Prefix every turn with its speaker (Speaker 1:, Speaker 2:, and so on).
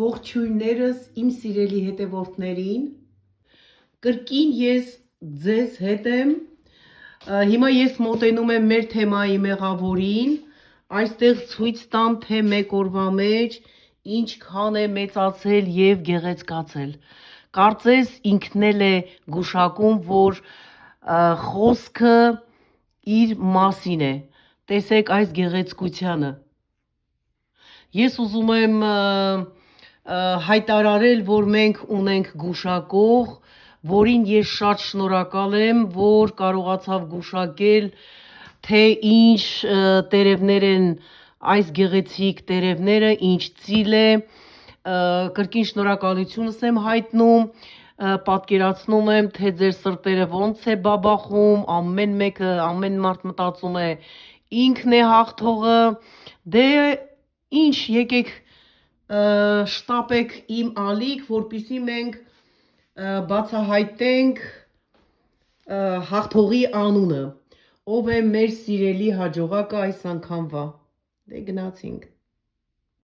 Speaker 1: Ողջույններս իմ սիրելի հետևորդներին, կրկին ես ձեզ հետ եմ, հիմա ես մոտենում եմ մեր թեմայի մեղավորին, այստեղ ցույց տամ, թե մեկ օրվա մեջ ինչքան է մեծացել և գեղեցկացել, կարծես ինքն էլ է գուշակում, որ խոսքը իր մասին է, տեսեք այս գեղեցկությանը, ես ուզում եմ հայտարարել, որ մենք ունենք գուշակող, որին ես շատ շնորհակալ եմ, որ կարողացավ գուշակել, թե ինչ տերևներ են այս գեղեցիկ տերևները, ինչ ծիլ է, կրկին շնորհակալությունս եմ հայտնում, պատկերացնում եմ, թե ձեր սրտերը ոնց է բաբախում, ամեն մարդ մտածում է ինքն է հաղթողը, դե ինչ, եկեք շտապեք իմ ալիք, որպեսզի մենք բացահայտենք հաղթողի անունը, ով է մեր սիրելի հաջողակը այս անգամվա, դե գնացինք։